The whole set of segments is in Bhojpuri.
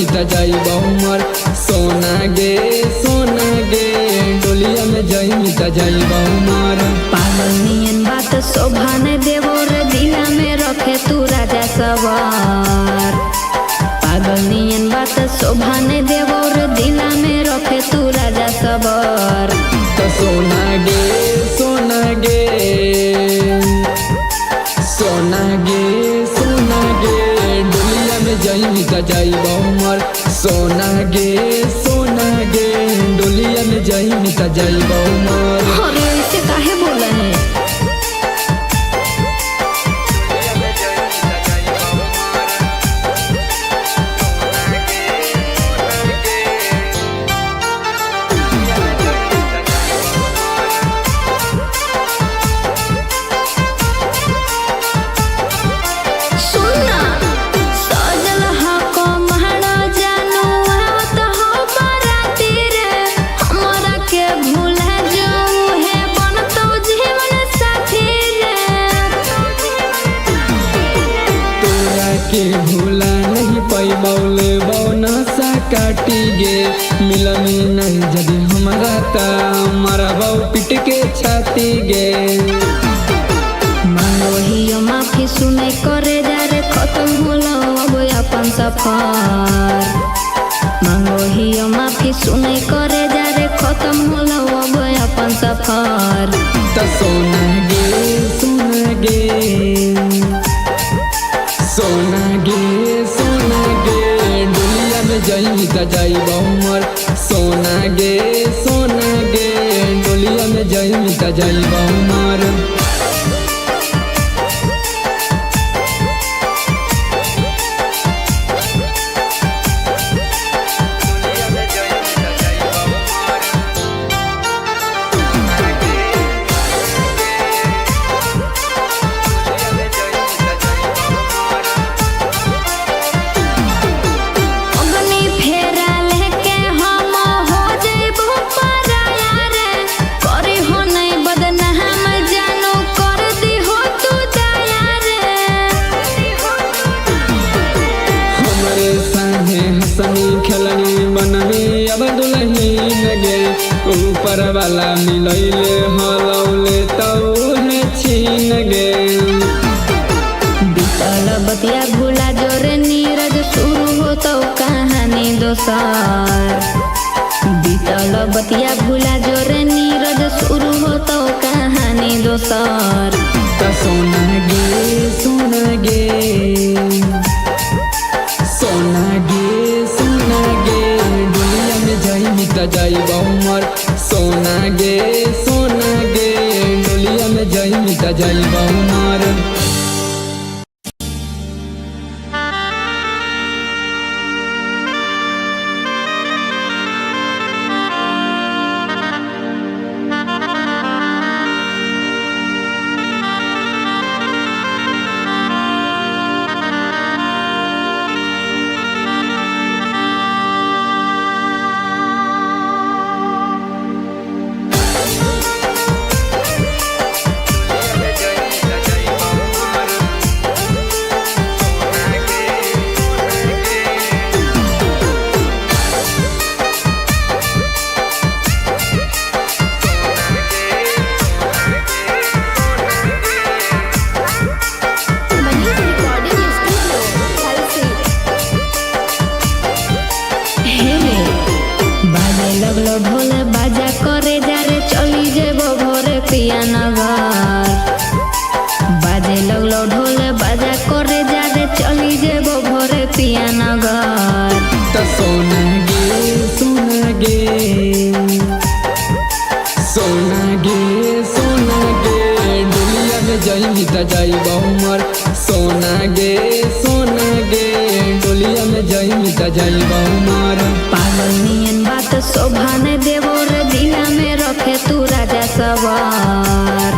मिता जाइब उमर सोना गे डोलिया में जाई मिता जाइब उमर। पागल नियन बात शोभा ने देवो रे दिला में रखे तू राजा सवार। पागल नियन बात शोभा ने देवो रे दिला में रखे तू राजा सवार। तो सोना गे डोलिया में जाई मिता जाइब उमर सोना गे डोलिया में जाई मिता जाइब उमर। अरे ऐसे काहे बोला है? के भूला नहीं पैबौले बौना सा काटी गे मिलन नहीं जदि हमारा ता मारा बाऊ पिट के छाती गे। मांगो ही माफी सुने करे जा रे खत्म होला अब अपन सफर। मांगो ही माफी सुने करे जा रे खत्म होला अब अपन सफर। तो सोना गे डोलिया में जाई मिता जाइब उमर सोना गे डोलिया में जाई मिता जाइब उमर। खेलनी बननी अब दुल्हन गे ऊपर वाला मिलैले हलौले तो है छीन गे। बीतल बतिया भूला जोरे नीरज शुरू हो तो कहानी दोसर। बीतल बतिया भूला जोरे नीरज शुरू हो तो कहानी दोसर। तो सोना गे डोलिया में जाई मिता जाइब उमर सोना गे डोलिया में जाई मिता जाइब उमर। ढोल बाजा करे जा रे चली जेबो भोरे पिया नगर। बाजे लगलो ढोल बाजा करे जा रे चली जेबो भोरे पिया नगर। तो सोना गे डोलिया में जाई मिता जाइब उमर सोना गे डोलिया में जाई मिता जाइब उमर। पागल नियन बात शोभा ने देवो रे दिला में रखे तू राजा सवार।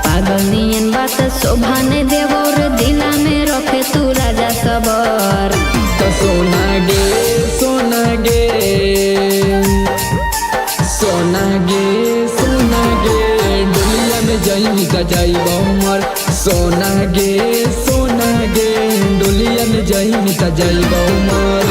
पागल नियन बात शोभा ने देवो रे दिला में रखे तू राजा सवार। तो सोना गे डोलिया में जाई मिता जाइब उमर सोना गे डोलिया में जाई मिता जाइब उमर।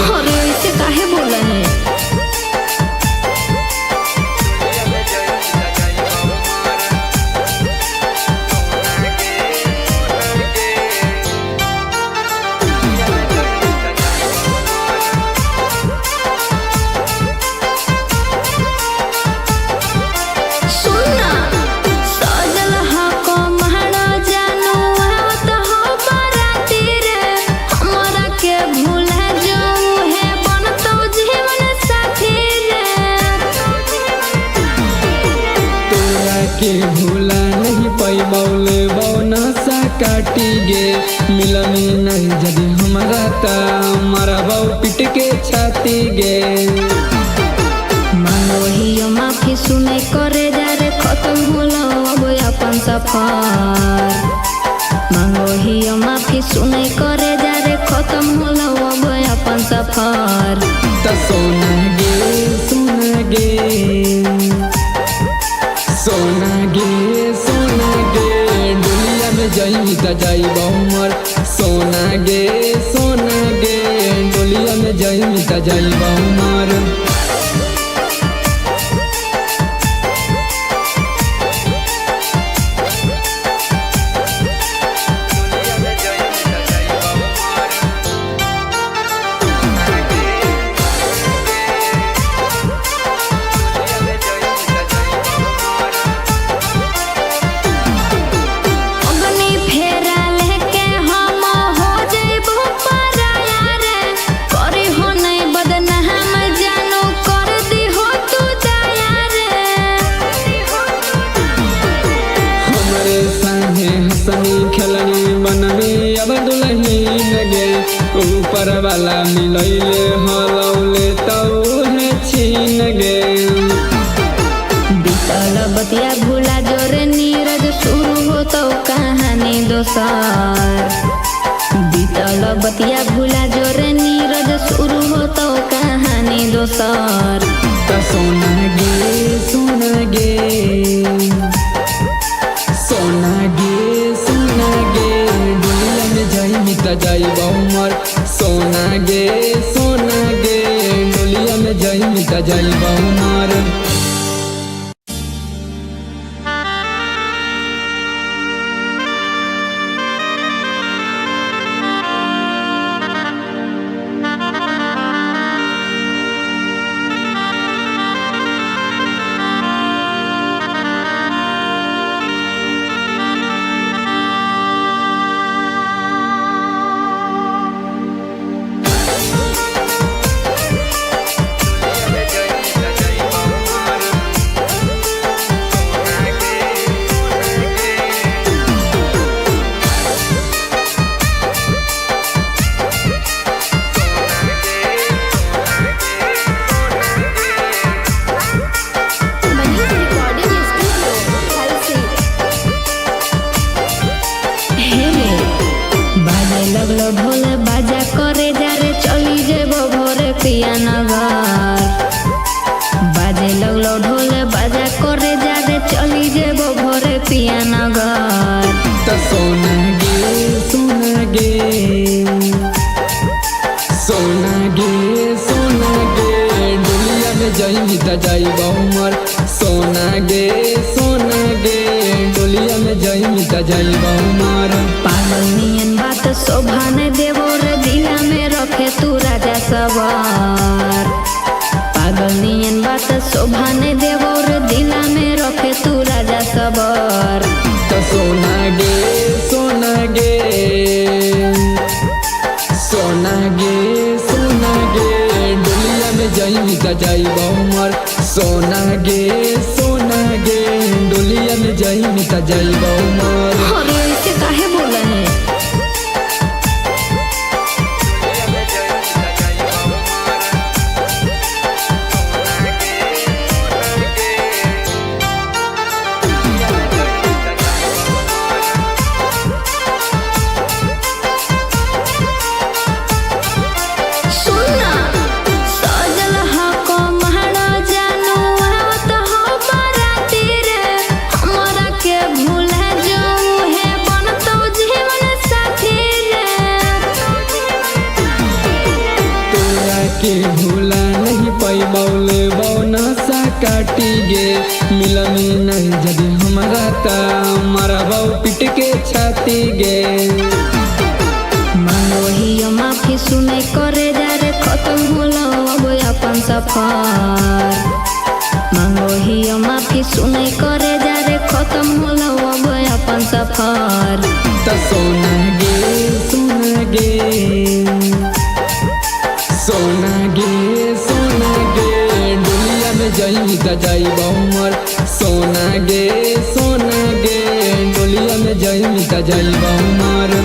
छाती गे। मांगो माफी सुने करे जा रे खत्म होला अब अपन सफर। मांगो माफी सुने करे जा रे खत्म होला अब अपन सफर। त सोना गे सोना गे सोना गे सोना गे डोलिया में जाई त जाई हमर। सोना गे सोना गे डोलिया में जाई त जाई हमर। खेलनी बननी अब दुल्हन गे ऊपर वाला मिलैले हलौले तौहे छीन गे। बीतल बतिया भूला जोरे नीरज शुरू हो तो कहानी दोसर। बीतल बतिया भूला जोरे नीरज शुरू हो तो कहानी दोसर। त सोना गे सोना गे सोना गे सोना गे डोलिया में जाई त जाई हमर। सोना गे सोना गे डोलिया में जाई त जाई हमर। ढोल बाजा करे जा रे चली जेबो भोरे पिया नगर। बाजे लगलो ढोल बाजा करे जा रे चली जेबो भोरे पिया नगर। त सोना गे सोना गे सोना गे सोना गे डोलिया में जाई त जाई हमर। सोना गे सोना गे डोलिया में जाई त जाई हमर। पागल नियन बात शोभा न देवो रे दिला में रखे तू राजा सवार। पागल नियन बात शोभा न देवो रे दिला में रखे तू राजा सवार। त सोना गे सोना गे सोना गे सोना गे डोलिया में जाई त जाई हमर। सोना गे सोना गे डोलिया में जाई त जाई हमर। अरे ऐसे काहे बोला है? के भूला नहीं पाई बौले बौना सा काटी गे। मिलनी नहीं जदि हमारा ता मारा बाऊ पिट के छाती गे। मांगो माफी सुने करे जा रे खत्म होला अब अपन सफर। मांगो माफी सुने करे जा रे खत्म होला अब अपन सफर। त सोना गे सोना गे सोना गे सोना गे डोलिया में जाई त जाई हमर। सोना गे सोना गे डोलिया में जाई त जाई हमर।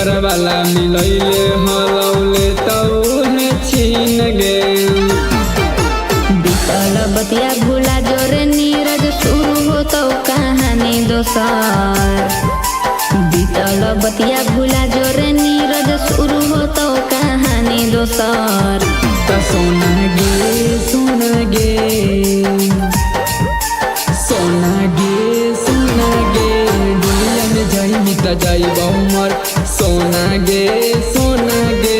ऊपर वाला मिलैले हलौले तौहे छीन गे। बीतल बतिया भूला जोरे नीरज शुरू हो तो कहानी दोसर। बीतल बतिया भूला जोरे नीरज शुरू हो तो कहानी दोसर। सोना गे सोना गे सोना गे सोना गे दुनिया में जाई मिटा जाई बहुमर। सोना गे सोना गे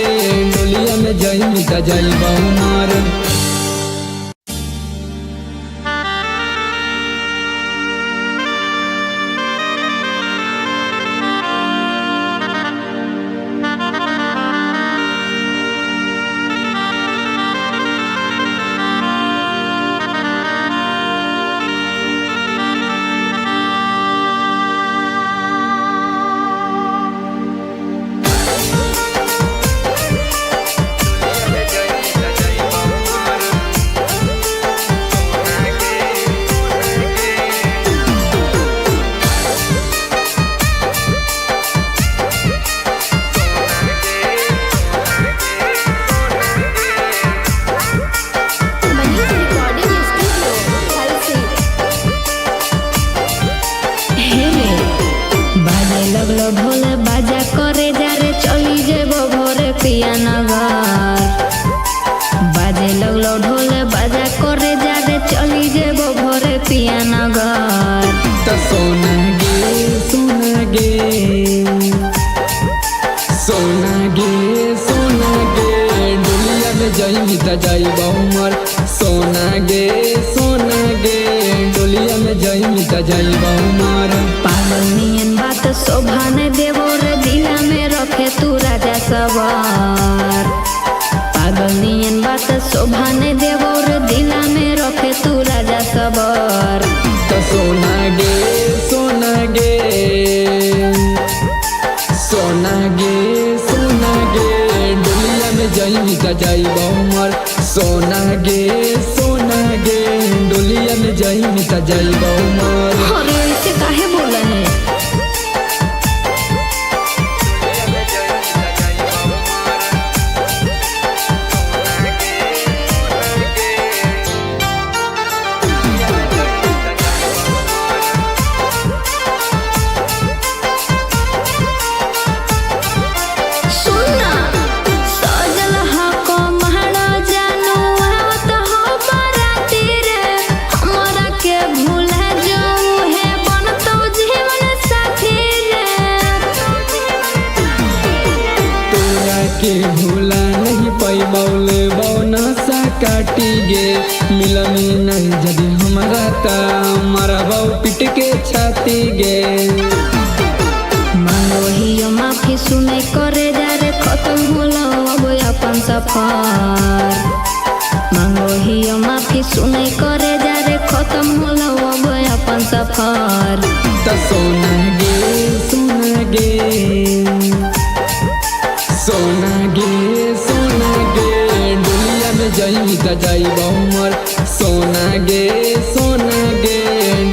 दुनिया में जाई मिटा जाई बहुमर। लगलो ढोल बाजा करे जा रे चली जेबो भोरे पिया नगर। बाजे लगलो ढोल बाजा करे जा रे चली जेबो भोरे पिया नगर। सोना गे सोना गे सोना गे सोना गे दुनिया में जाई मिटा जाई बहुमर। सोना गे सोना गे दुनिया में जाई मिटा जाई बहुमर। पागल नियन बात शोभा ने देवो रे दिला में रखे तू राजा सवार। पागल नियन बात शोभा ने देवो रे दिला में रखे तू राजा सवार। सोना गे सोना गे सोना गे सोना गे दुनिया में जाई मिटा जाई बहुमर। सोना गे सोना गे दुनिया में जाई मिटा जाई बहुमर। अरे ऐसे काहे बोला है? के भूला नहीं पाई बौले बौना सा काटी गे। मिलनी नहीं जदि हमारा ता मारा बाऊ पिट के छाती गे। मांगो ही माफी सुने करे जा रे खत्म होला अब अपन सफर। मांगो ही माफी सुने करे जा रे खत्म होला अब अपन सफर। सोना गे सोना गे सोना गे सोना गे दुनिया में जाई मिटा जाई बहुमर। सोना गे सोना गे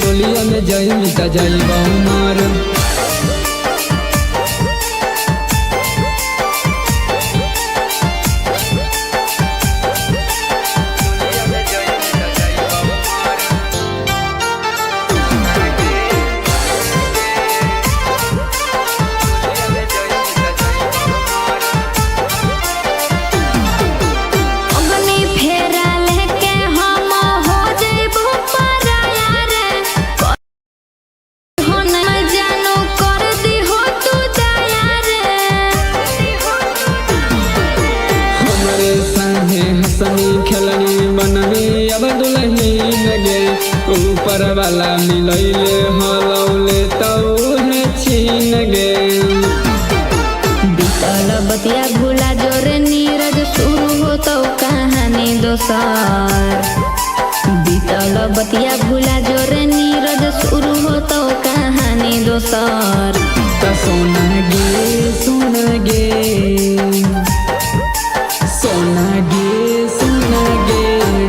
दुनिया में जाई मिटा जाई बहुमर। खेलनी बननी अब दुल्हनी लगे। ऊपर वाला मिलैले हलौले तौहे छीन गे। बीतल बतिया भूला जोरे नीरज शुरू हो तो कहानी दोसर। बीतल बतिया भूला जोरे नीरज शुरू हो तो कहानी दोसर। सोना गे सोना गे सोना गे सोना गे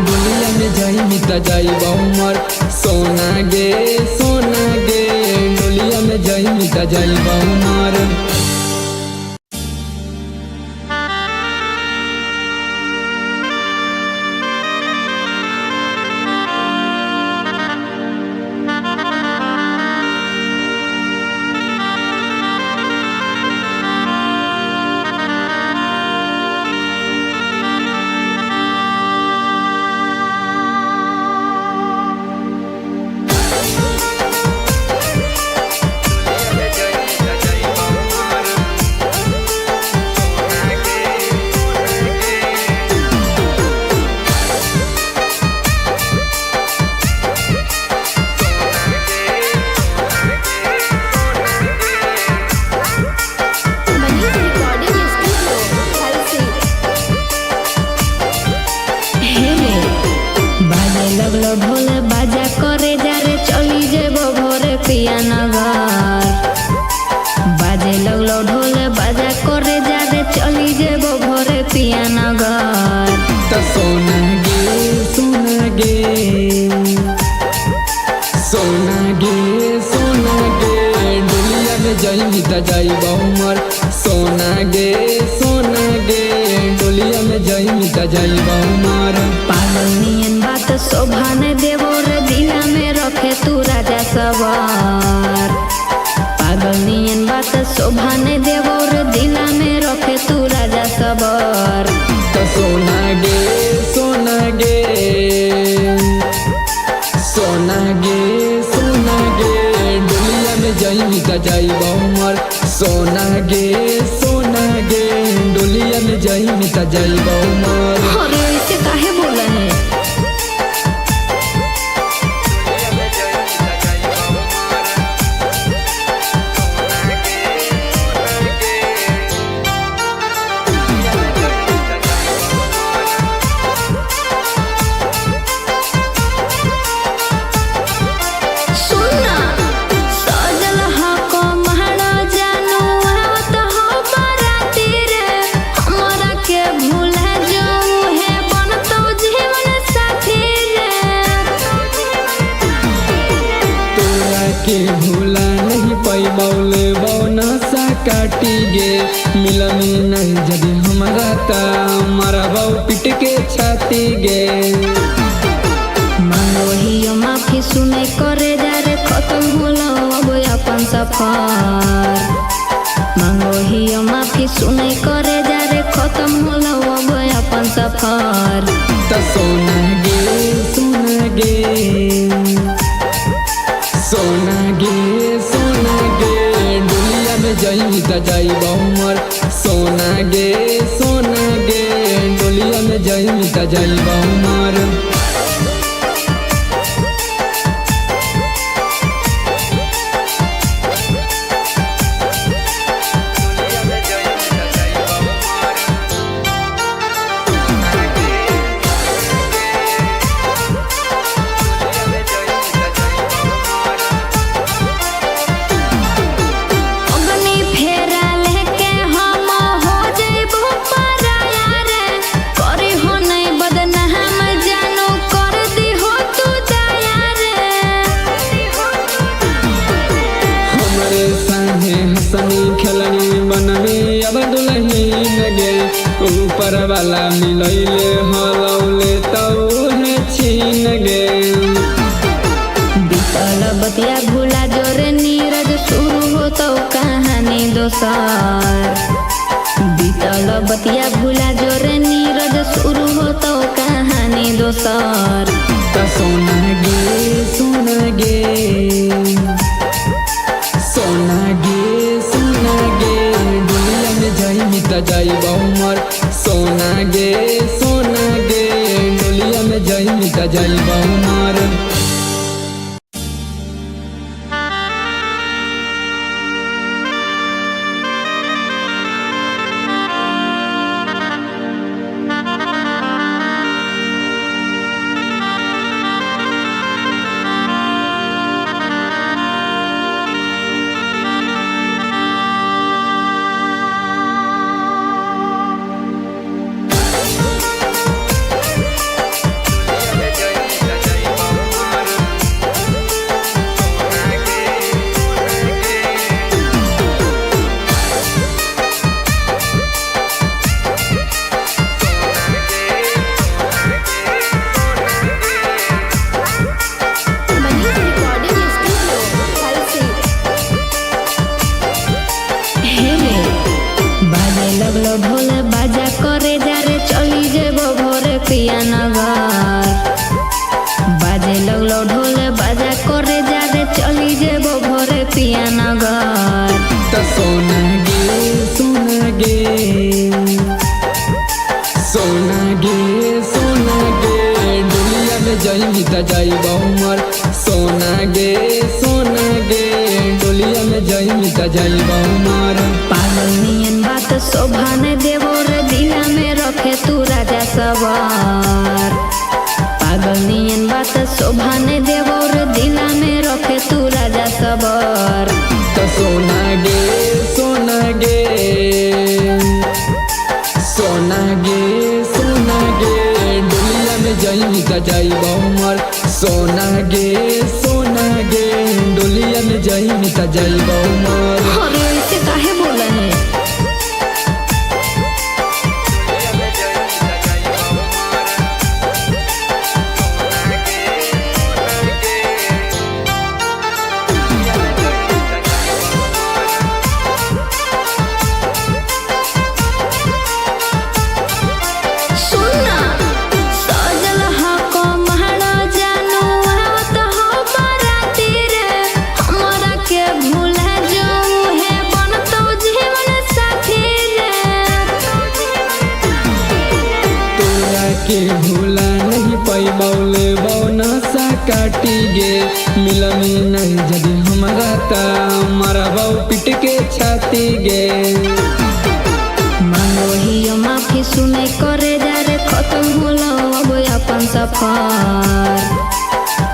दुनिया में जाई मिटा जाई बहुमर। सोना गे सोना गे दुनिया में जाई मिटा जाई बहुमर। पिया नगर बाजे लगलो ढोल बाजा करे जादे चली जेबो भोरे पिया नगर तो सोना गे सोना गे सोना गे सोना गे डोलिया में जाइबी त जाइब उमर सोना गे डोलिया में जाइबी त जाइब उमर पागल नियन बात शोभा ने देवो रे दिला में रखे तू राजा सवार पागल नियन बात शोभा ने देवो रे दिला में रखे तू राजा सवार तो सोना गे सोना गे सोना गे सोना गे डोलिया में जाइबी त जाइब उमर सोना गे डोलिया में जाइबी त जाइब उमर अरे ऐसे काहे बोला है सुनना सजल हको महड़ा जानू आवत हो बाराती रे हमरा के भूला जाऊं है बनतो जीवन साथी रे तोरा के भूला नहीं पैबौले बौना सा काटी गे मिलनी नहीं जदि हमारा ता मारा बाऊ पिट के छाती गे मांगो हियो माफी सुने करे जा रे खत्म होलो अब अपन सफर मांगो हियो माफी सुने करे जा रे खत्म होलो अब अपन सफर तो सोना गे सोना गे सोना गे सोना गे डोलिया में जाइबी त जाइब उमर सोना गे डोलिया में जाइबी त जाइब उमर अग्नि फेरा लेके हम हो जइबो पराया रे करी हो नहीं बदनाम जानू कर दी हो तू दया रे हमरे साहे हसनी खेलनी बननी अब दुल्हन गे ऊपर वाला मिलैले हलौले तौहे छीन गे बीतल बतिया भूला जोरे नीरज शुरू हो तो कहानी दोसर बीतल बतिया भूला जोरे नीरज शुरू हो तो कहानी दोसर तो सोना गे सोना गे सोना गे डोलिया में जाइबी त जाइब उमर सोना गे डोलिया में जाइबी त जाइब उमर पिया नगर बाजे लगलो ढोल बाजा करे जादे चली जेबो भोरे पिया नगर तो सोना गे सोना गे सोना गे सोना गे डोलिया में जाइबी त जाइब उमर सोना गे डोलिया में जाइबी त जाइब उमर पागल नियन बात शोभा ने देवो रे दिला में रखे तू राजा सवार पागल नियन बात शोभा ने देवो रे दिला में रखे तू राजा सवार। जाई मिता जाई उमर। अरे ऐसे काहे बोला है? सुनना सजल हको महड़ा जानू आवत हो बराती रे, हमरा के भूला जाऊ है बनतो जीवन साथी रे। तोरा के भूला नहीं पैबौले बौना सा काटी गे, मिलमी नहीं जदि हमरा ता मरबौ पिट के छाती गे। मांगो हियो माफी सुने करे जा रे खत्म होलो अब अपन सफर।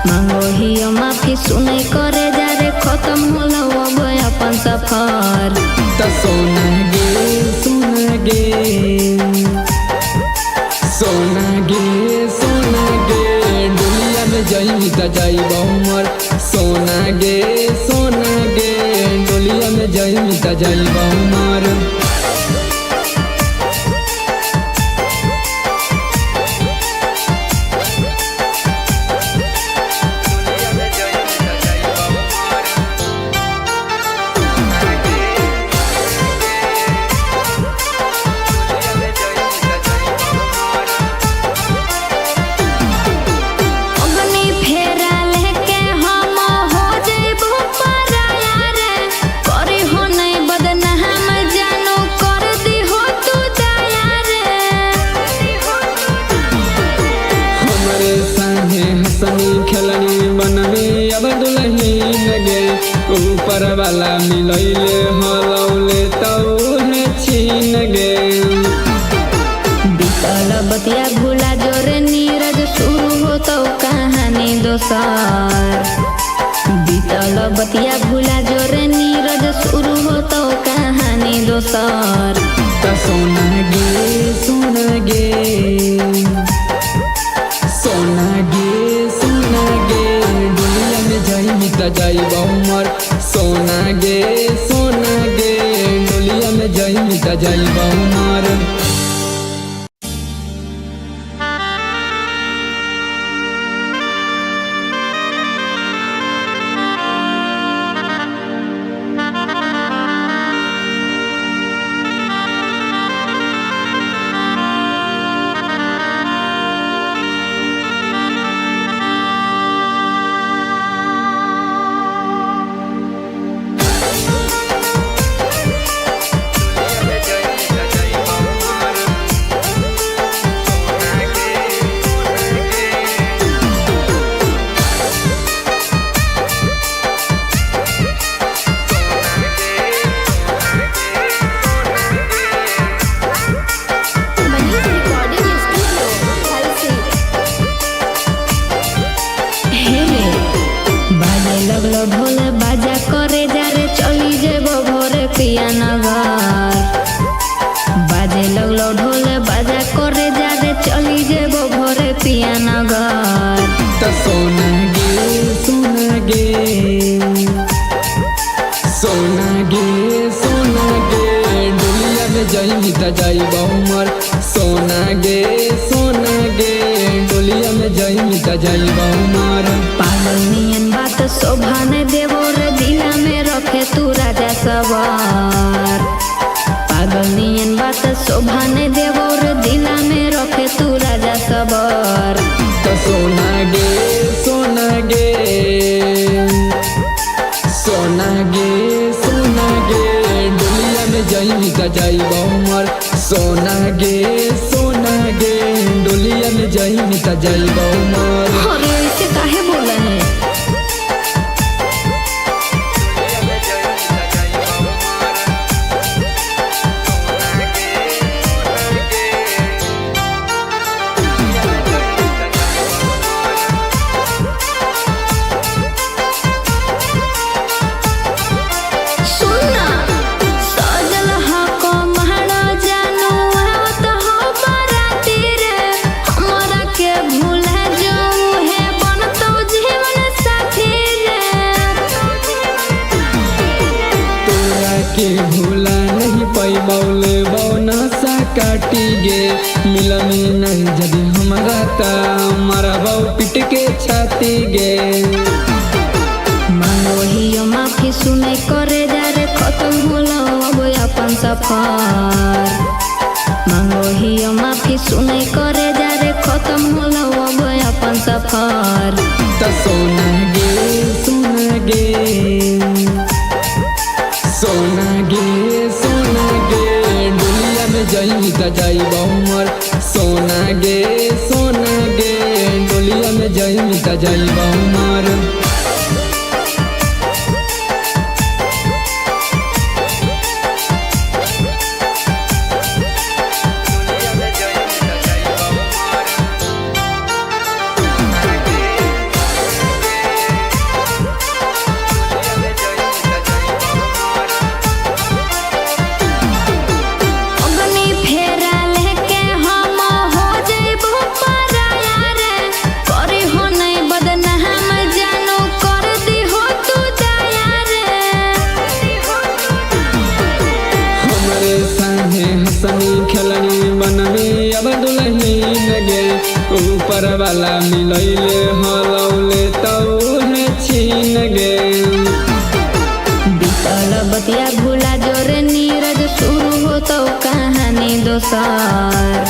मांगो हियो माफी सुने करे जा रे खत्म होलो अब अपन सफर। त सोना गे सोना गे सोना गे सोना गे दुनिया में जाई त जाई उमर। सोना गे सोना गे दुनिया में जाई त जाई उमर। अग्नि फेरा लेके हम हो जइबो पराया रे, करी हो नहीं बदनाम जानू कर दी हो तू दया रे। हमरे संगे हंसनी खेलनी बननी अब दुल्हन गे, ऊपर वाला मिलैले हलौले तौहे छीन गे। बीतल बतिया भूला जोरे नीरज शुरू हो तो कहानी दोसर। बीतल बतिया भूला जोरे नीरज शुरू हो तो कहानी दोसर। त सोना गे सोना गे सोना गे सोना गे दुनिया में जाई मिता जाई उमर। सोना गे सोना गे दुनिया में जाई मिता जाई उमर। लगलो ढोल बाजा करे जा रे चली जेबो भोरे पिया नगर। बाजे लगलो ढोल बाजा करे जा रे चली जेबो भोरे पिया नगर। त सोना गे सोना गे सोना गे सोना गे दुनिया में जाई त जाई उमर। सोना गे सोना गे दुनिया में जाई त जाई उमर। पागल नियन बात शोभा ने देवो रे दिला में रखे तू राजा सवार। पागल नियन बात शोभा ने देवो रे दिला में रखे तू राजा सवार। त सोना गे सोना गे सोना गे सोना गे दुनिया में जाई त जाई उमर। सोना गे सोना गे दुनिया में जाई त जाई उमर। अरे ऐसे काहे बोला है? मिलमी नहीं जदि हमरा ता मरबौ पिट के छाती गे। मांगो माफी सुने करे जा रे खत्म होलो अब अपन सफर। मांगो माफी सुने करे जा रे खत्म होलो अब अपन सफर। त सोना गे सोना गे सोना गे सोना गे दुनिया में जाई त जाइबौ मर। सोना गे सोना गे दुनिया में जाई त जाइबौ मर। खेलनी बनमी अब दुल्हन गे ऊपर वाला मिलैले हलौले तौहे छीन गे। बीतल बतिया भूला जोरे नीरज शुरू हो तो कहानी दोसर।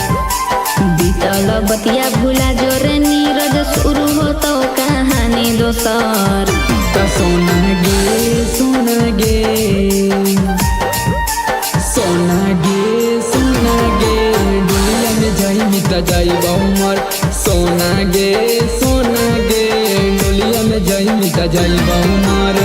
बीतल बतिया भूला जोरे नीरज शुरू हो तो कहानी दोसर। त सोना गे सोना गे सोना गे सोना गे दुनिया में जाई त जाइबौ मर। सोना गे सोना गे दुनिया में जाई त जाइबौ मर।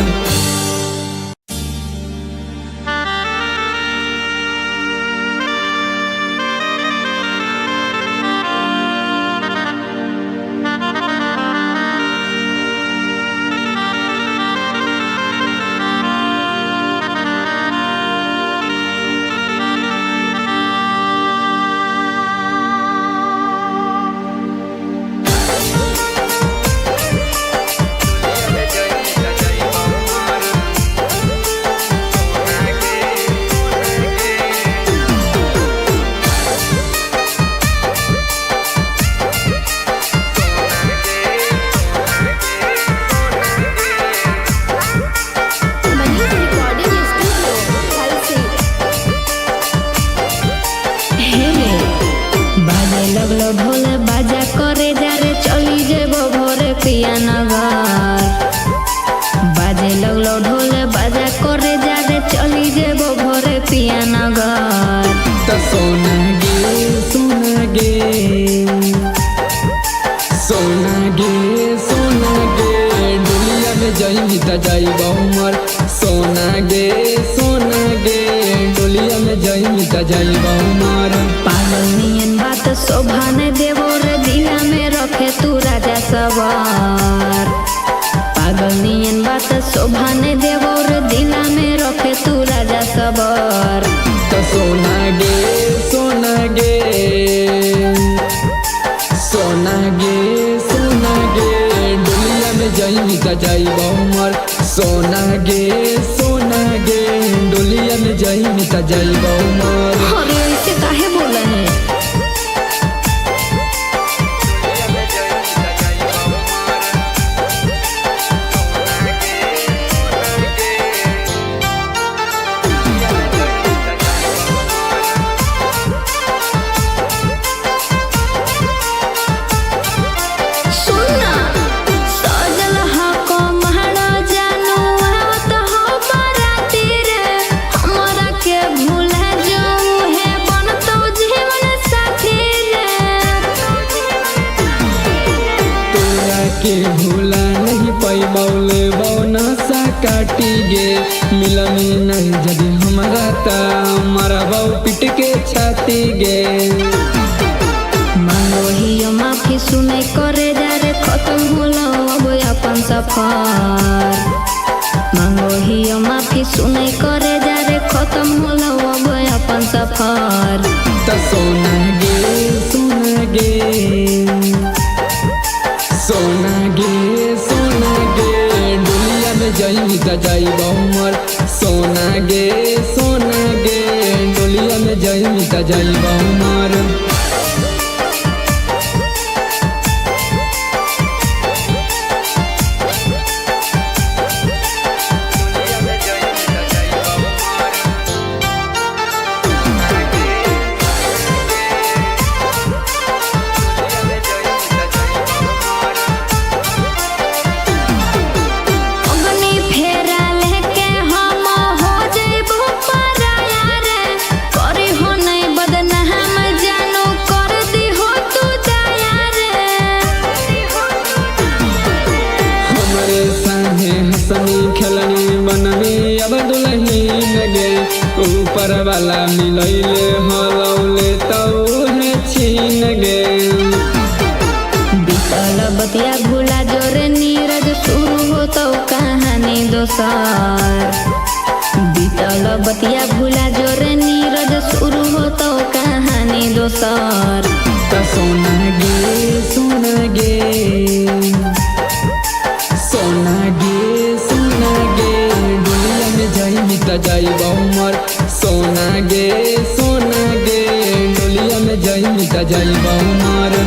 लगलो ढोल बाजा करे जा रे चली जेबो भोरे पिया नगर। बाजे लगलो ढोल बाजा करे जा रे चली जेबो भोरे पिया नगर। त सोना गे सोना गे सोना गे सोना गे दुनिया में जाई त जाइबौ मर। सोना गे सोना गे दुनिया में जाई त जाइबौ मर। पागल नियन बात शोभा ने देवो रे दिला में रखे तू राजा सवार। पागल नियन बात शोभा ने देवो रे दिला में रखे तू राजा सवार। त सोना गे सोना गे सोना गे सोना गे दुनिया में जाई त जाइबौ मर। सोना गे सोना गे दुनिया में जाई त जाइबौ मर। अरे ऐसे काहे बोला है? के भूला नहीं पैबौले बौना सा काटी गे। मिलमी नहीं जदि हमरा ता मरबौ पिट के छाती गे। मांगो माफी सुने करे जा रे खत्म होलो अब अपन सफर। मांगो माफी सुने करे जा रे खत्म होलो अब अपन सफर। त सोना गे सोना गे सोना गे सोना गे दुनिया में जाई त जाइबौ मर। सोना गे सोना गे दुनिया में जाई त जाइबौ मर। हंसनी खेलनी बननी अब दुल्हन गे ऊपर वाला मिलैले हलौले तौहे छीन गे बीतल बतिया भूला जोरे नीरज शुरू हो तो कहानी दोसर बीतल बतिया भूला जोरे नीरज शुरू हो तो कहानी दोसर सोना गे सोना गे सोना गे सोना गे डोलिया में जाई मिता जाई बहुमर सोना गे डोलिया में जाई मिता जाई बहुमर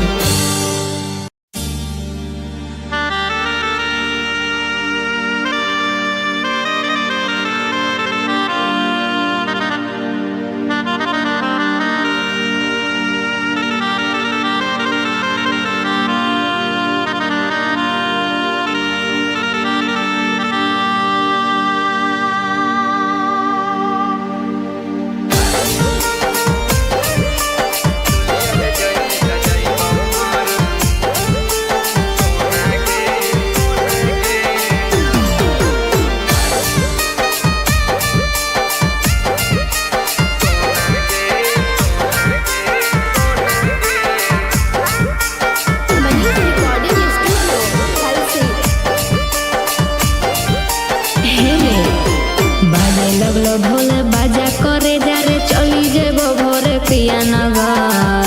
लगलो ढोल बाजा करे जा रे चली जेबो भोरे पिया नगर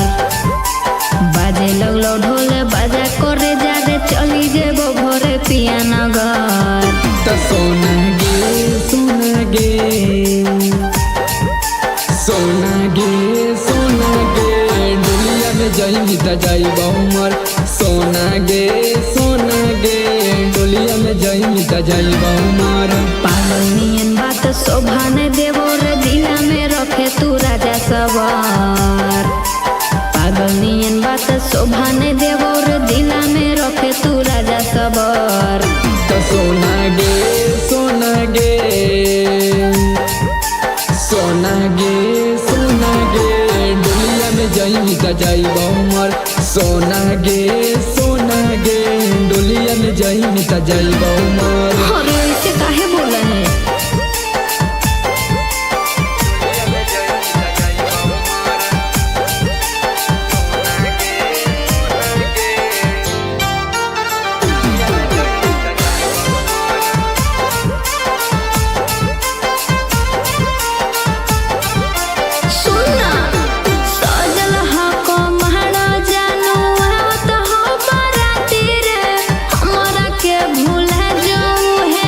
बाजे लगलो ढोल बाजा करे जा रे चली जेबो भोरे पिया नगर तो सोना गे सोना गे सोना गे सोना गे डोलिया में जाई मिता जाई बहुमर सोना गे डोलिया में जाई मिता जाई बहुमर पागल नियन बात शोभा ने देवो रे दिला में रखे तू राजा सवार पागल नियन बात शोभा ने देवो रे दिला में रखे तू राजा सवार तो सोना गे सोना गे सोना गे डोलिया में जाई मिता जाई बहुमर सोना गे डोलिया में जाई मिता जाई बहुमर